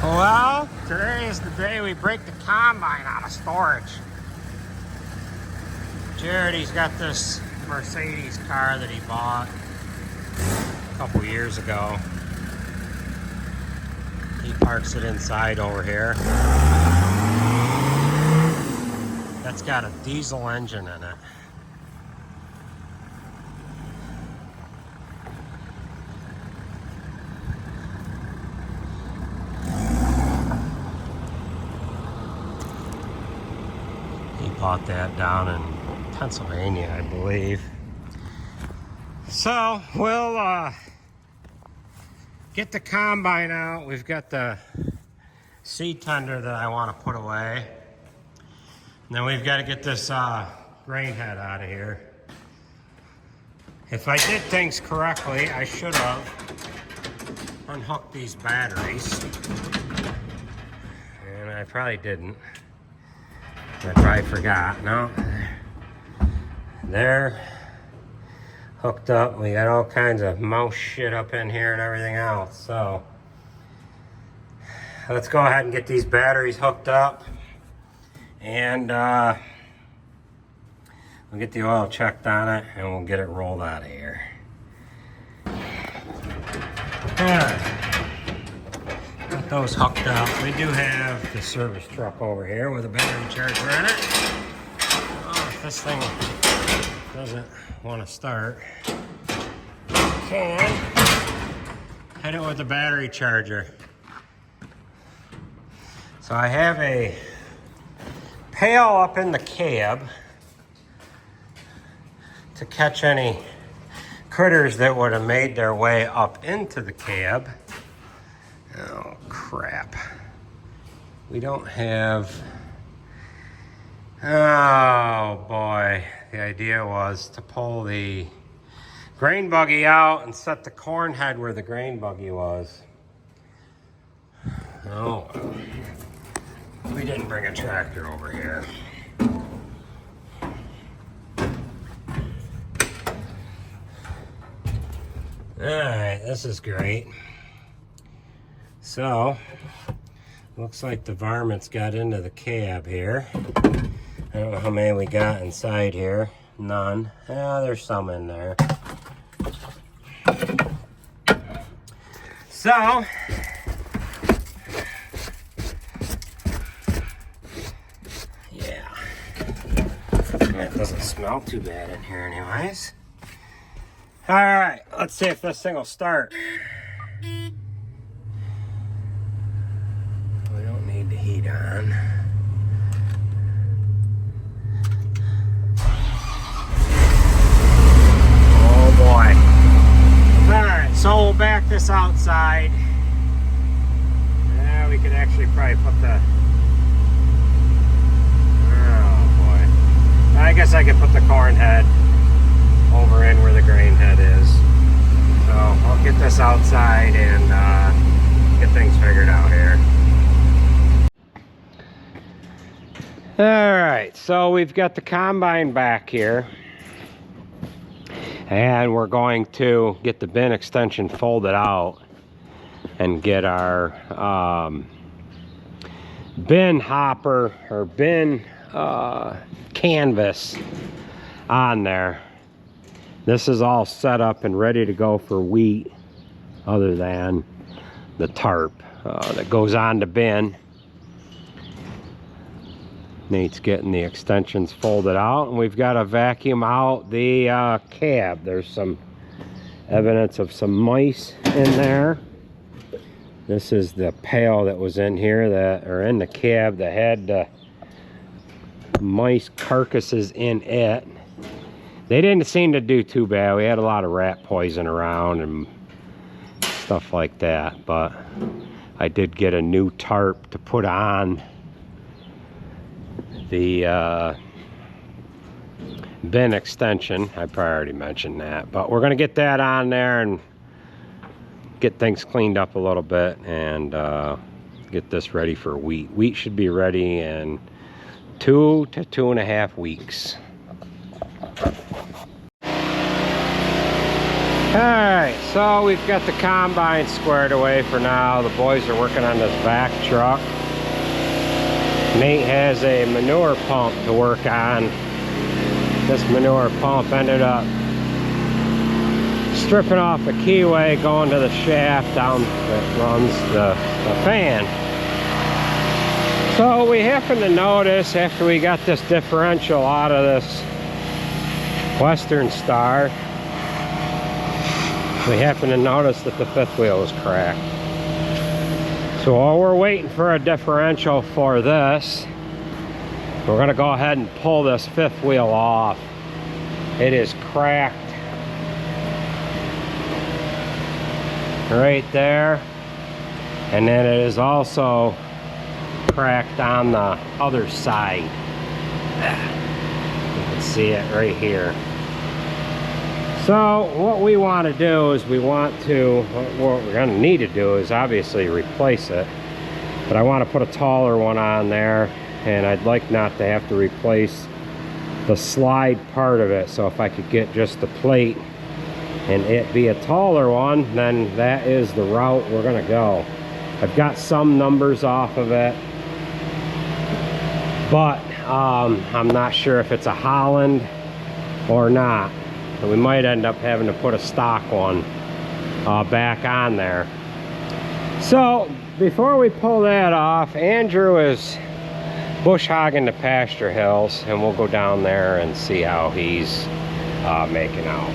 Well, today is the day we break the combine out of storage. Jared, he's got this Mercedes car that he bought a couple years ago. He parks it inside over here. That's got a diesel engine in it. He bought that down in Pennsylvania, I believe. So we'll get the combine out. We've got the seed tender that I want to put away. And then we've got to get this grain head out of here. If I did things correctly, I should have unhooked these batteries. And I probably didn't. I probably forgot. No, they're hooked up. We got all kinds of mouse shit up in here and everything else. So let's go ahead and get these batteries hooked up, and we'll get the oil checked on it, and we'll get it rolled out of here. Got those hooked up. We do have the service truck over here with a battery charger in it. Oh, if this thing doesn't want to start, you can hit it with the battery charger. So I have a pail up in the cab to catch any critters that would have made their way up into the cab. Oh, crap. We don't have... Oh, boy. The idea was to pull the grain buggy out and set the corn head where the grain buggy was. Oh. We didn't bring a tractor over here. Alright, this is great. So, looks like the varmints got into the cab here. I don't know how many we got inside here. None. Yeah, there's some in there. So, yeah. It doesn't smell too bad in here anyways. Alright, let's see if this thing will start. We don't need the heat on. Oh boy. Alright, so we'll back this outside. Yeah, we could actually probably put the... Oh boy. I guess I could put the corn head over in where the grain head is. So I'll get this outside and get things figured out here. Alright, so we've got the combine back here, and we're going to get the bin extension folded out and get our bin hopper or bin canvas on there. This is all set up and ready to go for wheat, other than the tarp that goes on the bin. Nate's getting the extensions folded out, and we've got to vacuum out the cab. There's some evidence of some mice in there. This is the pail that was in here that, or in the cab, that had mice carcasses in it. They didn't seem to do too bad. We had a lot of rat poison around and stuff like that, but I did get a new tarp to put on the bin extension. I probably already mentioned that, but we're gonna get that on there and get things cleaned up a little bit and get this ready for wheat. Wheat should be ready in 2 to 2.5 weeks. Alright, so we've got the combine squared away for now. The boys are working on this vac truck. Nate has a manure pump to work on. This manure pump ended up stripping off the keyway, going to the shaft down that runs the fan. So we happened to notice after we got this differential out of this Western Star, we happened to notice that the fifth wheel was cracked. So while we're waiting for a differential for this, we're going to go ahead and pull this fifth wheel off. It is cracked right there, and then it is also cracked on the other side. You can see it right here. So what we want to do is what we're going to need to do is obviously replace it, but I want to put a taller one on there, and I'd like not to have to replace the slide part of it. So if I could get just the plate and it be a taller one, then that is the route we're going to go. I've got some numbers off of it, but I'm not sure if it's a Holland or not. So we might end up having to put a stock one back on there. So before we pull that off, Andrew is bush hogging the pasture hills, and we'll go down there and see how he's making out.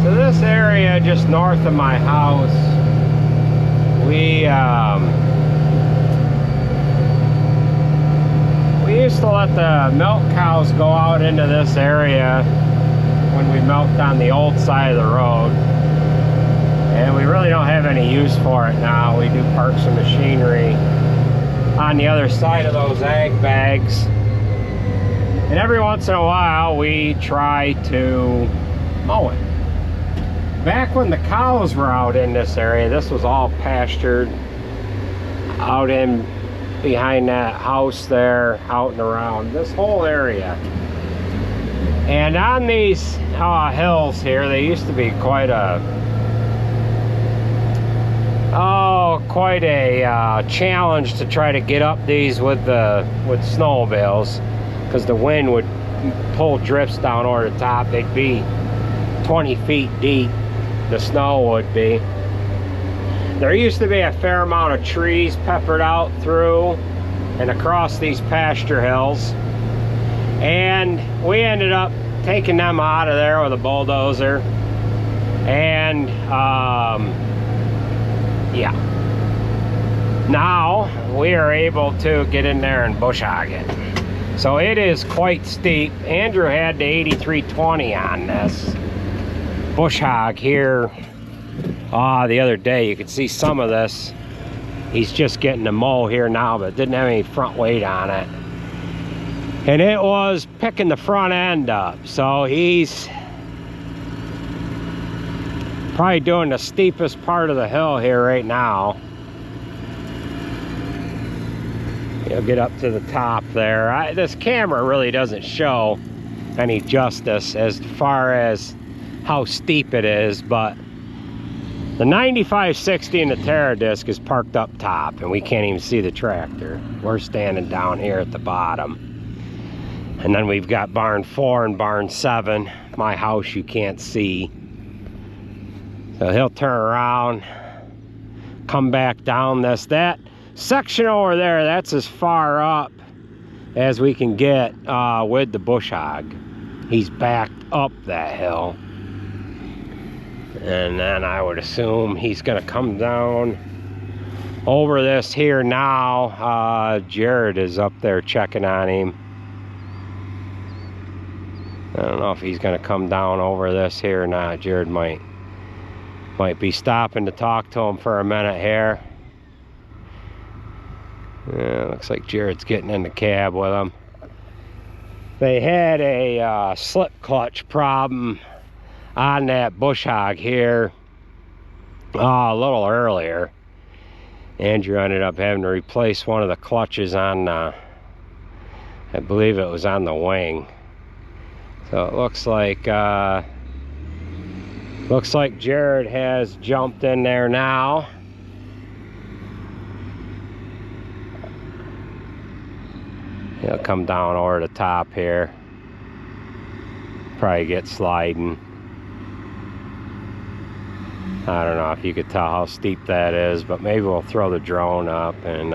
So this area just north of my house, we used to let the milk cows go out into this area when we milked on the old side of the road, and we really don't have any use for it now. We do park some machinery on the other side of those ag bags, and every once in a while we try to mow it. Back when the cows were out in this area, this was all pastured out in behind that house there, out and around this whole area. And on these hills here, they used to be quite a challenge to try to get up these with snowmobiles, because the wind would pull drifts down over the top. They'd be 20 feet deep, the snow would be. There used to be a fair amount of trees peppered out through and across these pasture hills, and we ended up taking them out of there with a bulldozer, and yeah, now we are able to get in there and bush hog it. So it is quite steep. Andrew had the 8320 on this bush hog here the other day. You could see some of this. He's just getting the mow here now, but it didn't have any front weight on it, and it was picking the front end up. So he's probably doing the steepest part of the hill here right now. He'll get up to the top there. This camera really doesn't show any justice as far as how steep it is, but the 9560 and the Terra disc is parked up top, and we can't even see the tractor. We're standing down here at the bottom. And then we've got barn 4 and barn 7. My house you can't see. So he'll turn around, come back down this. That section over there, that's as far up as we can get with the bush hog. He's backed up that hill. And then I would assume he's gonna come down over this here now. Jared is up there checking on him. I don't know if he's gonna come down over this here or not. Jared might be stopping to talk to him for a minute here. Yeah, looks like Jared's getting in the cab with him. They had a slip clutch problem on that bush hog here a little earlier. Andrew ended up having to replace one of the clutches on I believe it was on the wing. So it looks like Jared has jumped in there now. He'll come down over the top here. Probably get sliding. I don't know if you could tell how steep that is, but maybe we'll throw the drone up and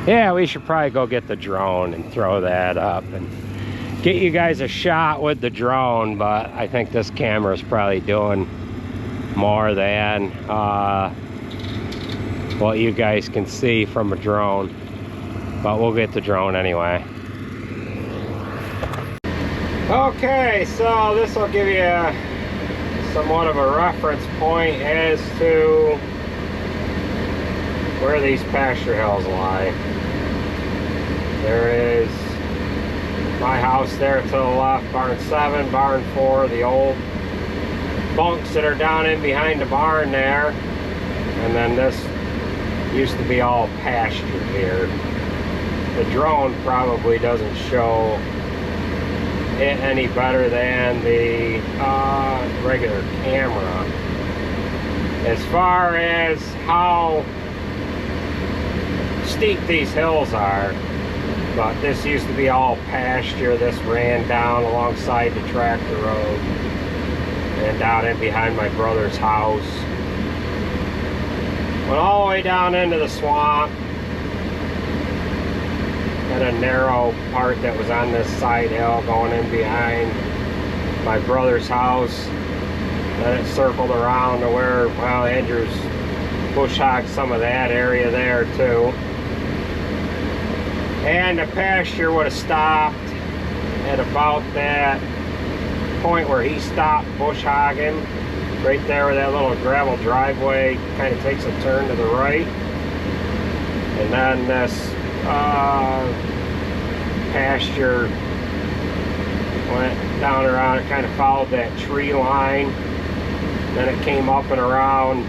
yeah, we should probably go get the drone and throw that up and get you guys a shot with the drone, but I think this camera is probably doing more than what you guys can see from a drone, but we'll get the drone anyway. Okay, so this will give you somewhat of a reference point as to where these pasture hills lie. There is my house there to the left, barn 7, barn 4, the old bunks that are down in behind the barn there. And then this used to be all pasture here. The drone probably doesn't show it any better than the regular camera. As far as how steep these hills are, but this used to be all pasture. This ran down alongside the tractor road and down in behind my brother's house. Went all the way down into the swamp. Had a narrow part that was on this side hill going in behind my brother's house. Then it circled around to where, well, Andrew's bush hogged some of that area there too. And the pasture would have stopped at about that point where he stopped bush hogging, right there where that little gravel driveway kind of takes a turn to the right. And then this pasture went down around, it kind of followed that tree line. Then it came up and around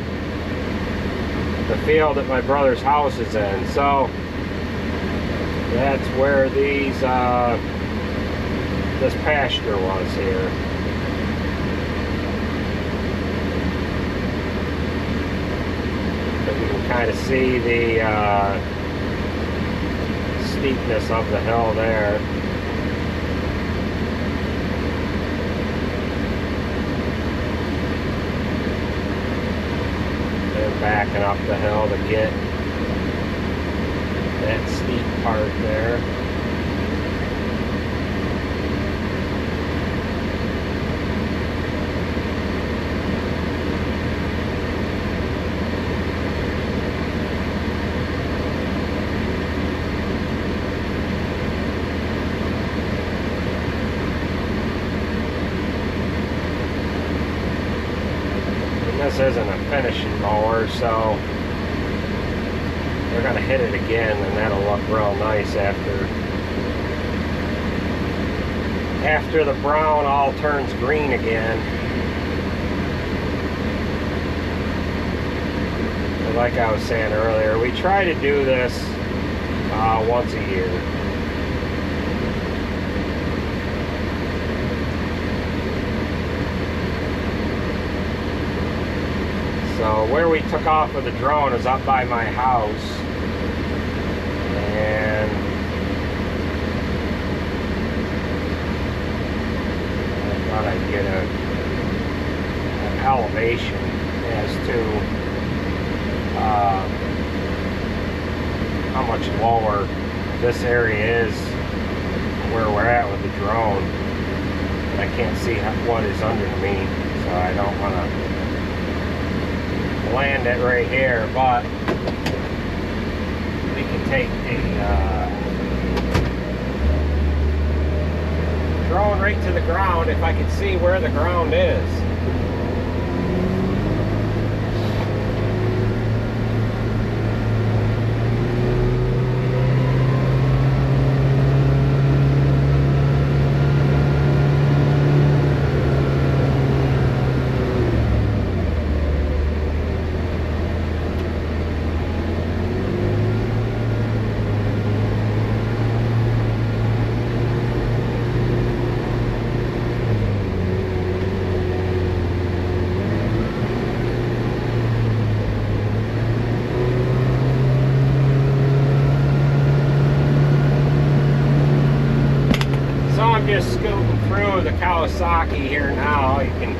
the field that my brother's house is in. So that's where these this pasture was here. But you can kind of see the steepness of the hill there. And backing up the hill to get that steep part there. And this isn't a finishing mower, so they're going to hit it again, and that'll look real nice after the brown all turns green again. And like I was saying earlier, we try to do this once a year. So where we took off with the drone is up by my house. And I thought I'd get an elevation as to how much lower this area is where we're at with the drone. I can't see what is under me, so I don't want to land it right here, but we can take the drone right to the ground if I can see where the ground is. Kawasaki here now. You can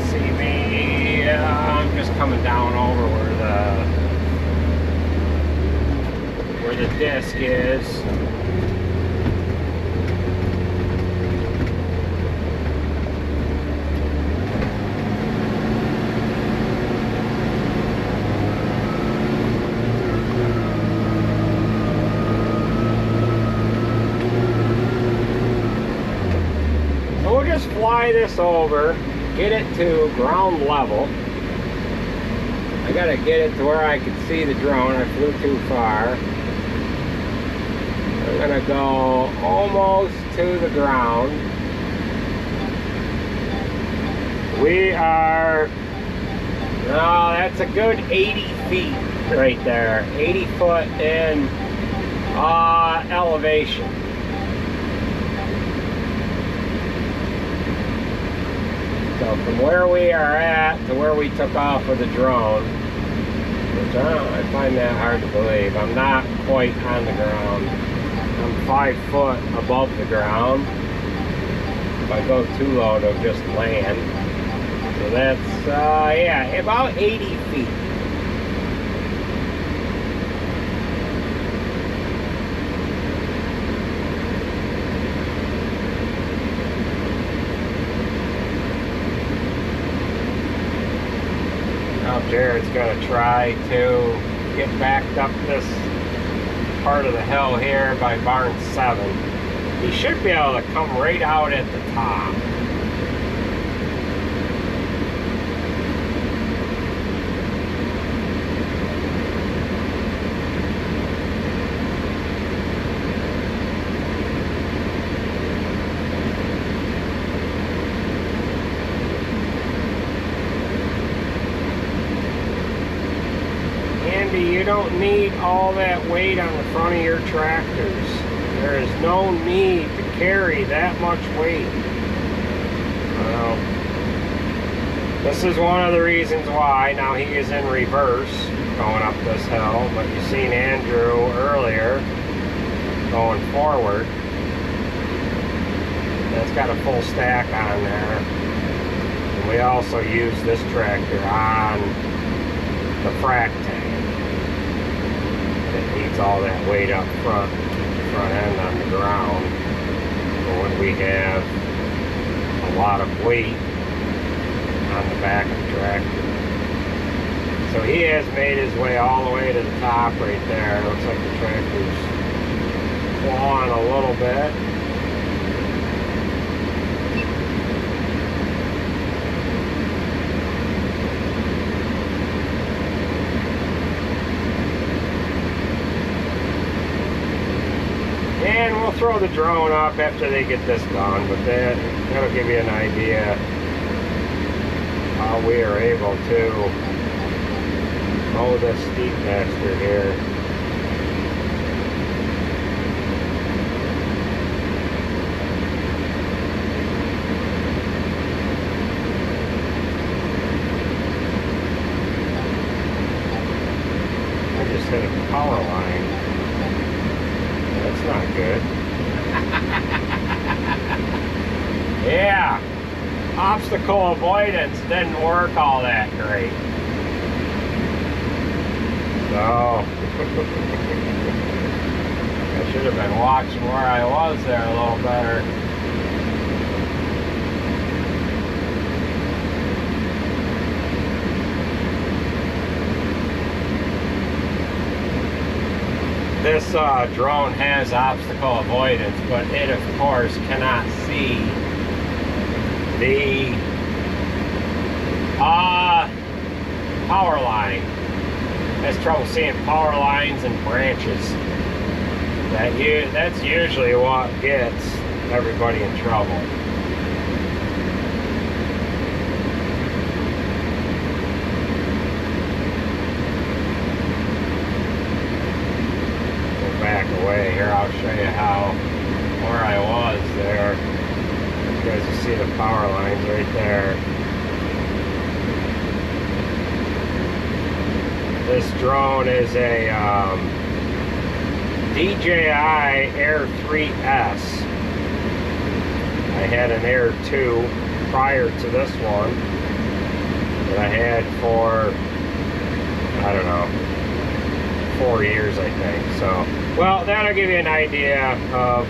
see me. I'm just coming down over where the disc is. Fly this over, get it to ground level. I gotta get it to where I can see the drone. I flew too far. I'm gonna go almost to the ground. We are, no, that's a good 80 feet right there. 80 foot in elevation. So from where we are at to where we took off with the drone, which I find that hard to believe. I'm not quite on the ground. I'm 5 foot above the ground. If I go too low, it'll just land. So that's, yeah, about 80 feet. Jared's going to try to get backed up this part of the hill here by barn 7. He should be able to come right out at the top. You don't need all that weight on the front of your tractors. There is no need to carry that much weight. Well, this is one of the reasons why. Now he is in reverse going up this hill, but you seen Andrew earlier going forward. That's got a full stack on there. And we also use this tractor on the frac tank. It needs all that weight up front end on the ground. But when we have a lot of weight on the back of the tractor. So he has made his way all the way to the top right there. It looks like the tractor's clawing a little bit. And we'll throw the drone up after they get this done, but that'll give you an idea how we are able to mow this steep pasture here. I just hit a power line. That's not good. Yeah, obstacle avoidance didn't work all that great. So, I should have been watching where I was there a little better. This drone has obstacle avoidance, but it of course cannot see the power line. It has trouble seeing power lines and branches. That's usually what gets everybody in trouble. Back away here, I'll show you how where I was there. You guys will see the power lines right there. This drone is a DJI Air 3S. I had an Air 2 prior to this one that I had for, I don't know, 4 years, I think. So, well, that'll give you an idea of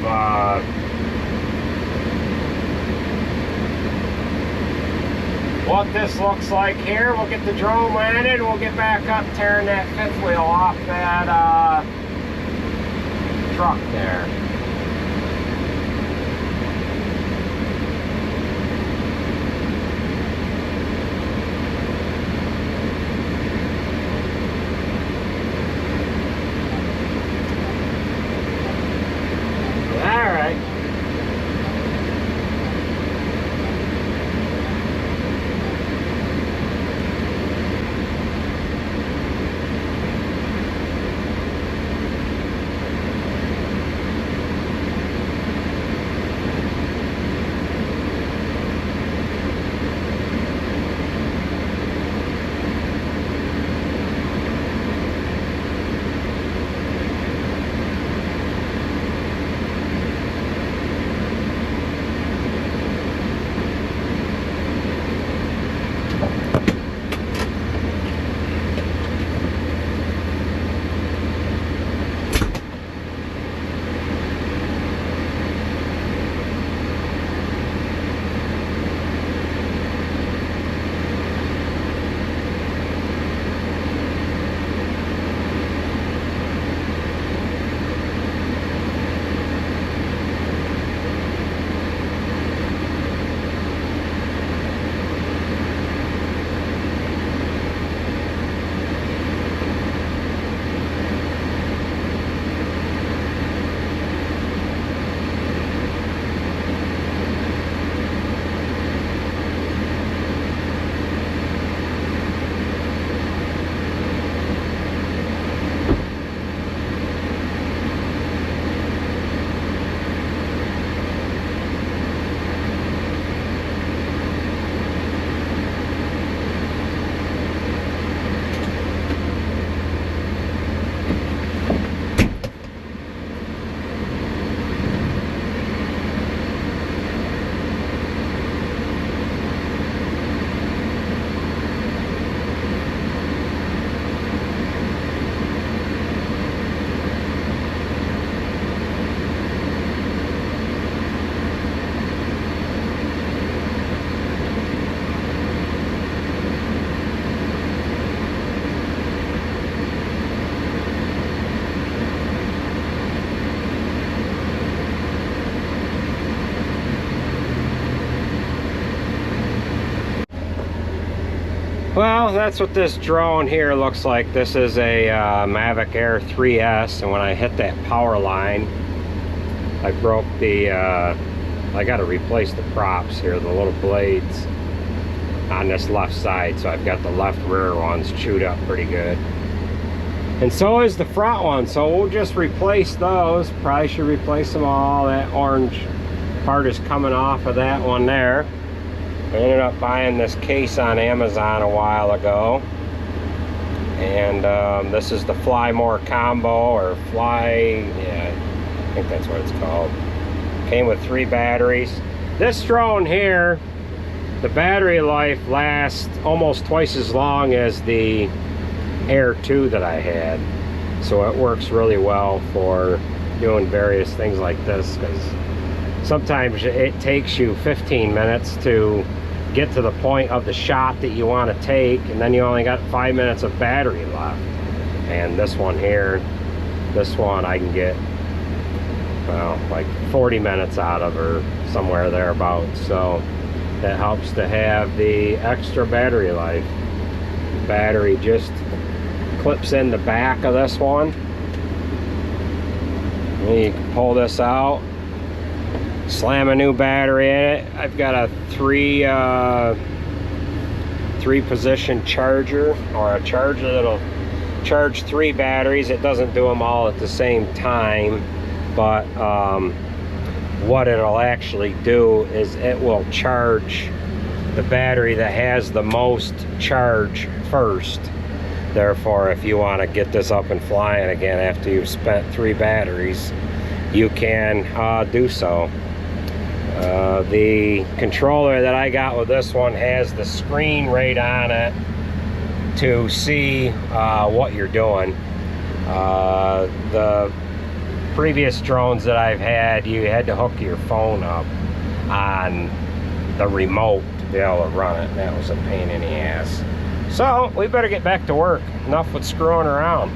what this looks like here. We'll get the drone landed. We'll get back up tearing that fifth wheel off that truck there. Well, that's what this drone here looks like. This is a Mavic Air 3S, and when I hit that power line, I broke the, I got to replace the props here, the little blades on this left side. So I've got the left rear ones chewed up pretty good. And so is the front one, so we'll just replace those. Probably should replace them all. That orange part is coming off of that one there. I ended up buying this case on Amazon a while ago, and this is the Fly More combo, or Fly, yeah, I think that's what it's called. Came with 3 batteries. This drone here, the battery life lasts almost twice as long as the Air 2 that I had, so it works really well for doing various things like this, because sometimes it takes you 15 minutes to get to the point of the shot that you want to take, and then you only got 5 minutes of battery left. And this one here, this one I can get, well, like 40 minutes out of, or somewhere thereabouts. So that helps to have the extra battery life. The battery just clips in the back of this one, and you can pull this out, slam a new battery in it. I've got a three position charger, or a charger that'll charge 3 batteries. It doesn't do them all at the same time, but what it'll actually do is it will charge the battery that has the most charge first. Therefore, if you want to get this up and flying again after you've spent 3 batteries, you can do so. The controller that I got with this one has the screen right on it to see what you're doing. The previous drones that I've had, you had to hook your phone up on the remote to be able to run it. That was a pain in the ass. So we better get back to work. Enough with screwing around.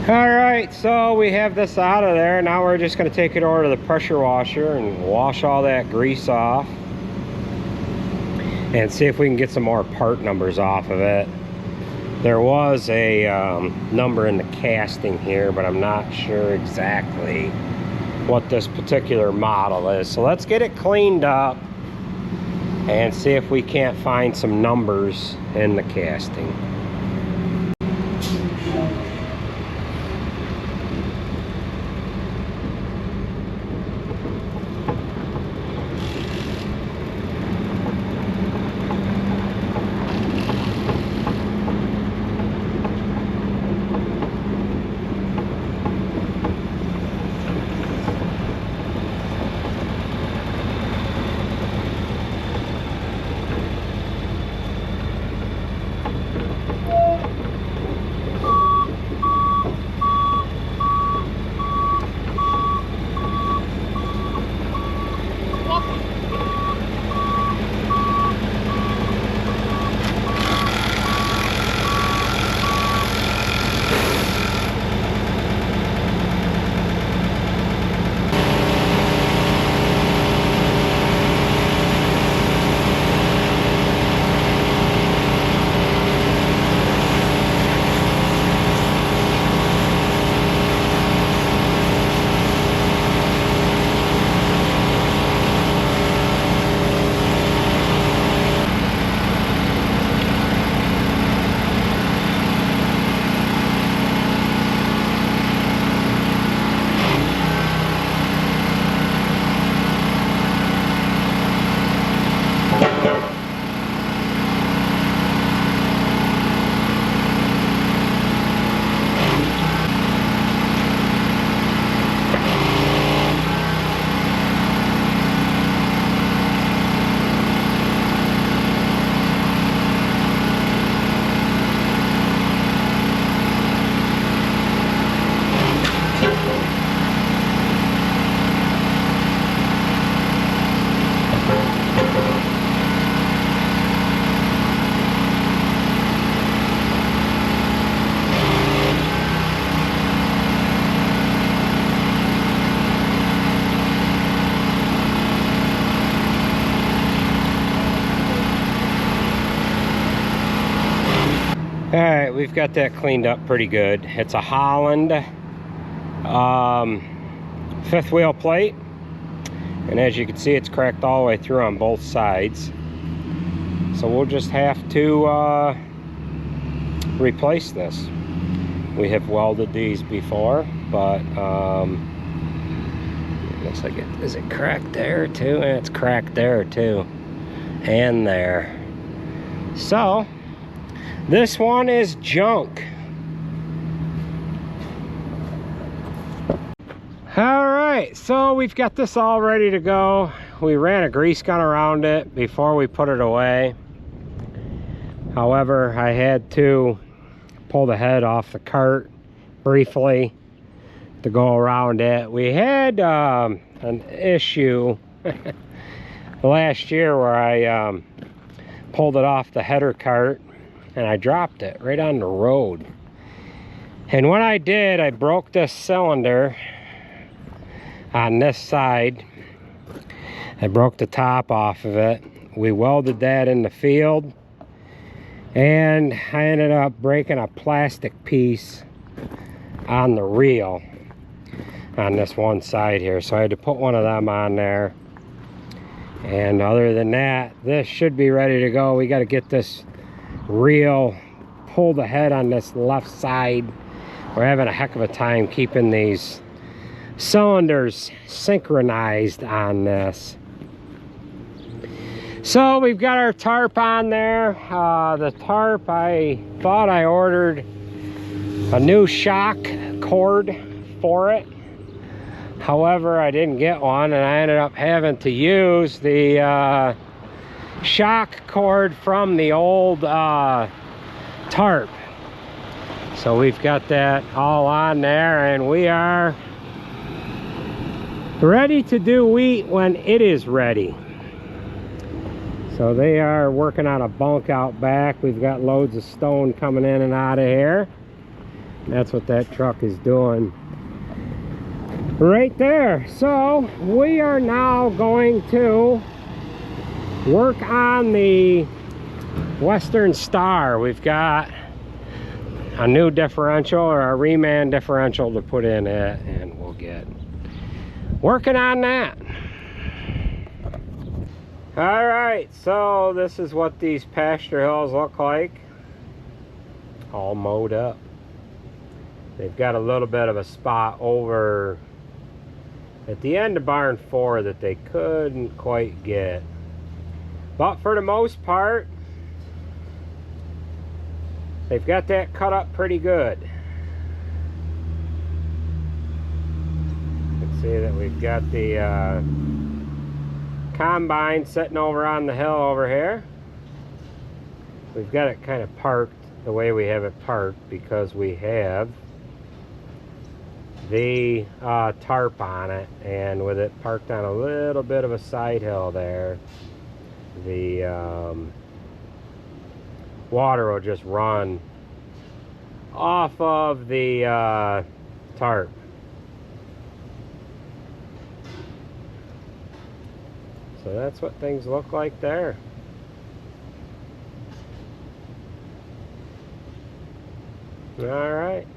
Alright, so we have this out of there. Now we're just going to take it over to the pressure washer and wash all that grease off and see if we can get some more part numbers off of it. There was a number in the casting here, but I'm not sure exactly what this particular model is. So let's get it cleaned up and see if we can't find some numbers in the casting. we've got that cleaned up pretty good. It's a Holland fifth wheel plate, and as you can see, it's cracked all the way through on both sides. So we'll just have to replace this. We have welded these before, but looks like it is it cracked there too, and it's cracked there too, and there. So this one is junk. All right, so we've got this all ready to go. We ran a grease gun around it before we put it away. However, I had to pull the head off the cart briefly to go around it. We had an issue last year where I pulled it off the header cart and I dropped it right on the road. And when I did, I broke this cylinder on this side. I broke the top off of it. We welded that in the field, and I ended up breaking a plastic piece on the reel on this one side here, so I had to put one of them on there. And other than that, this should be ready to go. We got to get this reel, pull the head on this left side. We're having a heck of a time keeping these cylinders synchronized on this. So we've got our tarp on there. The tarp, I thought I ordered a new shock cord for it. However, I didn't get one, and I ended up having to use the shock cord from the old tarp. So we've got that all on there, and we are ready to do wheat when it is ready. So they are working on a bunk out back. We've got loads of stone coming in and out of here. That's what that truck is doing right there. So we are now going to work on the Western Star. We've got a new differential, or a reman differential, to put in it, and we'll get working on that. All right, so this is what these pasture hills look like, all mowed up. They've got a little bit of a spot over at the end of barn 4 that they couldn't quite get, but for the most part they've got that cut up pretty good. You can see that we've got the combine sitting over on the hill over here. We've got it kind of parked the way we have it parked because we have the tarp on it, and with it parked on a little bit of a side hill there, the water will just run off of the tarp. So that's what things look like there. All right.